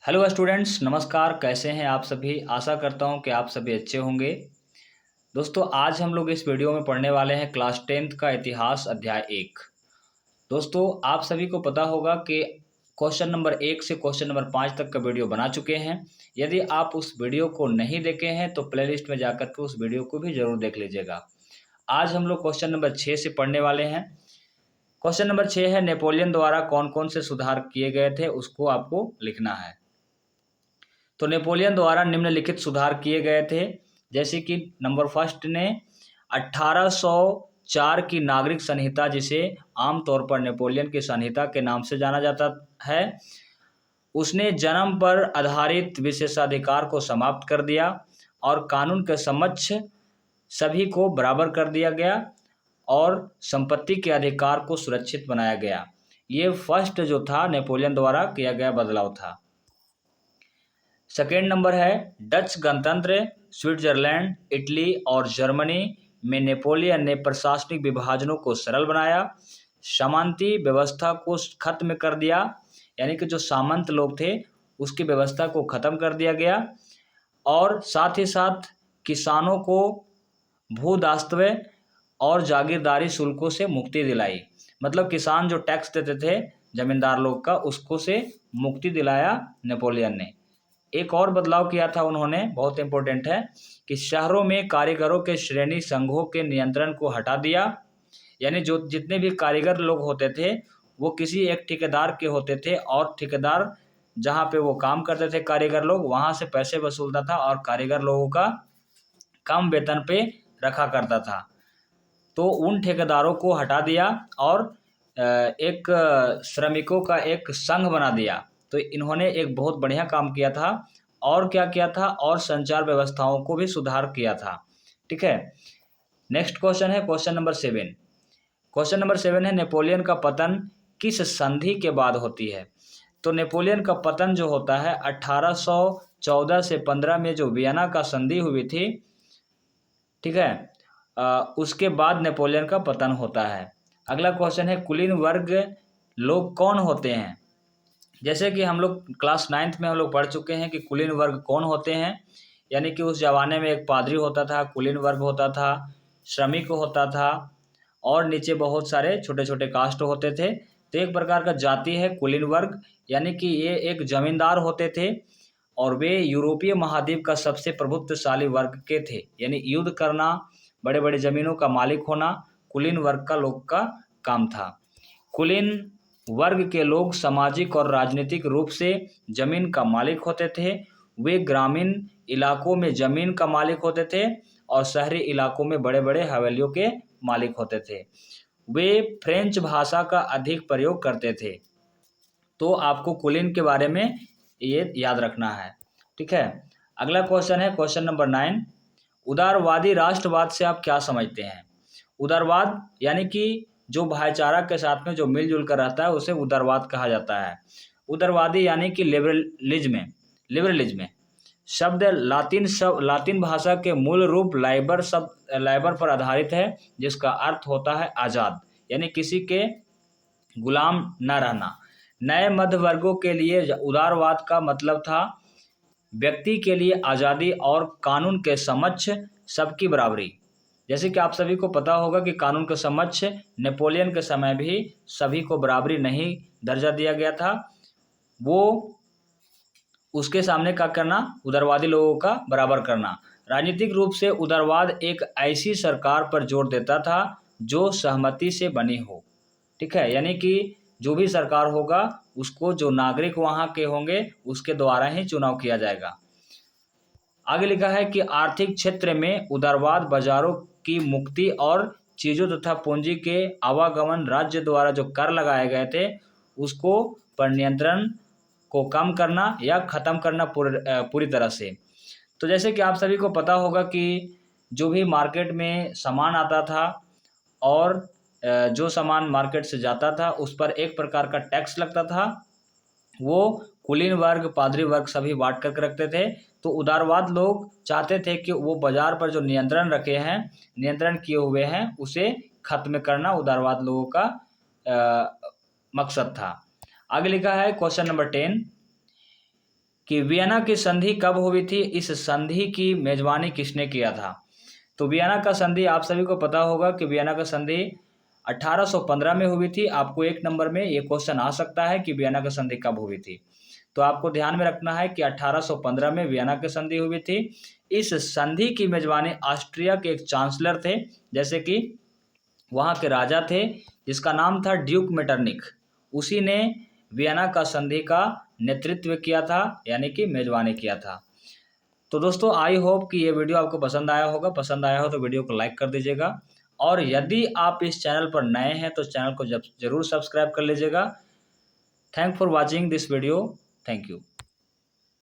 Hello students, नमस्कार। कैसे हैं आप सभी। आशा करता हूं कि आप सभी अच्छे होंगे। दोस्तों, आज हम लोग इस वीडियो में पढ़ने वाले हैं क्लास 10th का इतिहास अध्याय 1। दोस्तों, आप सभी को पता होगा कि क्वेश्चन नंबर 1 से क्वेश्चन नंबर 5 तक का वीडियो बना चुके हैं। यदि आप उस वीडियो को नहीं देखे हैं तो प्लेलिस्ट में जाकर के उस वीडियो को भी जरूर देख लीजिएगा। आज हम लोग क्वेश्चन नंबर 6 से पढ़ने वाले हैं। क्वेश्चन नंबर 6 है, नेपोलियन द्वारा कौन कौन से सुधार किए गए थे, उसको आपको लिखना है। तो नेपोलियन द्वारा निम्नलिखित सुधार किए गए थे, जैसे कि नंबर फर्स्ट ने 1804 की नागरिक संहिता, जिसे आमतौर पर नेपोलियन की संहिता के नाम से जाना जाता है, उसने जन्म पर आधारित विशेषाधिकार को समाप्त कर दिया और कानून के समक्ष सभी को बराबर कर दिया गया और संपत्ति के अधिकार को सुरक्षित बनाया गया। ये फर्स्ट जो था नेपोलियन द्वारा किया गया बदलाव था। सेकेंड नंबर है, डच गणतंत्र स्विट्जरलैंड, इटली और जर्मनी में नेपोलियन ने प्रशासनिक विभाजनों को सरल बनाया, सामंती व्यवस्था को खत्म कर दिया, यानी कि जो सामंत लोग थे उसकी व्यवस्था को खत्म कर दिया गया, और साथ ही साथ किसानों को भूदायित्व और जागीरदारी शुल्कों से मुक्ति दिलाई। मतलब किसान जो टैक्स देते थे जमींदार लोग का, उसको से मुक्ति दिलाया नेपोलियन ने। एक और बदलाव किया था उन्होंने, बहुत इंपॉर्टेंट है, कि शहरों में कारीगरों के श्रेणी संघों के नियंत्रण को हटा दिया। यानी जो जितने भी कारीगर लोग होते थे वो किसी एक ठेकेदार के होते थे, और ठेकेदार जहाँ पे वो काम करते थे कारीगर लोग, वहाँ से पैसे वसूलता था और कारीगर लोगों का कम वेतन पे रखा करता था। तो उन ठेकेदारों को हटा दिया और एक श्रमिकों का एक संघ बना दिया। तो इन्होंने एक बहुत बढ़िया काम किया था। और क्या किया था, और संचार व्यवस्थाओं को भी सुधार किया था। ठीक है, नेक्स्ट क्वेश्चन है क्वेश्चन नंबर 7। क्वेश्चन नंबर 7 है, नेपोलियन का पतन किस संधि के बाद होती है। तो नेपोलियन का पतन जो होता है 1814 से 15 में जो वियना का संधि हुई थी, ठीक है, उसके बाद नेपोलियन का पतन होता है। अगला क्वेश्चन है, कुलीन वर्ग लोग कौन होते हैं। जैसे कि हम लोग क्लास 9th में हम लोग पढ़ चुके हैं कि कुलीन वर्ग कौन होते हैं। यानी कि उस जमाने में एक पादरी होता था, कुलीन वर्ग होता था, श्रमिक होता था, और नीचे बहुत सारे छोटे छोटे कास्ट होते थे। तो एक प्रकार का जाति है कुलीन वर्ग, यानी कि ये एक जमींदार होते थे और वे यूरोपीय महाद्वीप का सबसे प्रभुत्वशाली वर्ग के थे। यानी युद्ध करना, बड़े बड़े जमीनों का मालिक होना कुलीन वर्ग का लोग का काम था। कुलीन वर्ग के लोग सामाजिक और राजनीतिक रूप से जमीन का मालिक होते थे। वे ग्रामीण इलाकों में जमीन का मालिक होते थे और शहरी इलाकों में बड़े बड़े हवेलियों के मालिक होते थे। वे फ्रेंच भाषा का अधिक प्रयोग करते थे। तो आपको कुलीन के बारे में ये याद रखना है। ठीक है, अगला क्वेश्चन है क्वेश्चन नंबर 9। उदारवादी राष्ट्रवाद से आप क्या समझते हैं। उदारवाद यानी कि जो भाईचारा के साथ में जो मिलजुल कर रहता है उसे उदारवाद कहा जाता है। उदारवादी यानी कि लिबरलिज्म शब्द लातिन भाषा के मूल रूप लाइबर पर आधारित है, जिसका अर्थ होता है आज़ाद, यानी किसी के गुलाम न रहना। नए मध्य वर्गों के लिए उदारवाद का मतलब था व्यक्ति के लिए आज़ादी और कानून के समक्ष सबकी बराबरी। जैसे कि आप सभी को पता होगा कि कानून के समक्ष नेपोलियन के समय भी सभी को बराबरी नहीं दर्जा दिया गया था। वो उसके सामने क्या करना, उदारवादी लोगों का बराबर करना। राजनीतिक रूप से उदारवाद एक ऐसी सरकार पर जोर देता था जो सहमति से बनी हो। ठीक है, यानी कि जो भी सरकार होगा उसको जो नागरिक वहाँ के होंगे उसके द्वारा ही चुनाव किया जाएगा। आगे लिखा है कि आर्थिक क्षेत्र में उदारवाद बाजारों की मुक्ति और चीजों तथा पूंजी के आवागमन, राज्य द्वारा जो कर लगाए गए थे उसको पर नियंत्रण को कम करना या ख़त्म करना पूरी तरह से। तो जैसे कि आप सभी को पता होगा कि जो भी मार्केट में सामान आता था और जो सामान मार्केट से जाता था उस पर एक प्रकार का टैक्स लगता था, वो कुलीन वर्ग, पादरी वर्ग सभी बांट कर रखते थे। तो उदारवाद लोग चाहते थे कि वो बाजार पर जो नियंत्रण किए हुए हैं उसे खत्म करना उदारवाद लोगों का मकसद था। आगे लिखा है क्वेश्चन नंबर 10। कि वियना की संधि कब हुई थी, इस संधि की मेजबानी किसने किया था। तो वियना का संधि आप सभी को पता होगा कि वियना का संधि 1815 में हुई थी। आपको 1 नंबर में ये क्वेश्चन आ सकता है कि वियना का संधि कब हुई थी। तो आपको ध्यान में रखना है कि 1815 में वियना की संधि हुई थी। इस संधि की मेजबानी ऑस्ट्रिया के एक चांसलर थे, जैसे कि वहाँ के राजा थे जिसका नाम था ड्यूक मेटरनिक। उसी ने वियना का संधि का नेतृत्व किया था, यानी कि मेजबानी किया था। तो दोस्तों आई होप कि ये वीडियो आपको पसंद आया होगा। पसंद आया हो तो वीडियो को लाइक कर दीजिएगा, और यदि आप इस चैनल पर नए हैं तो चैनल को जरूर सब्सक्राइब कर लीजिएगा। Thank for watching this video. Thank you.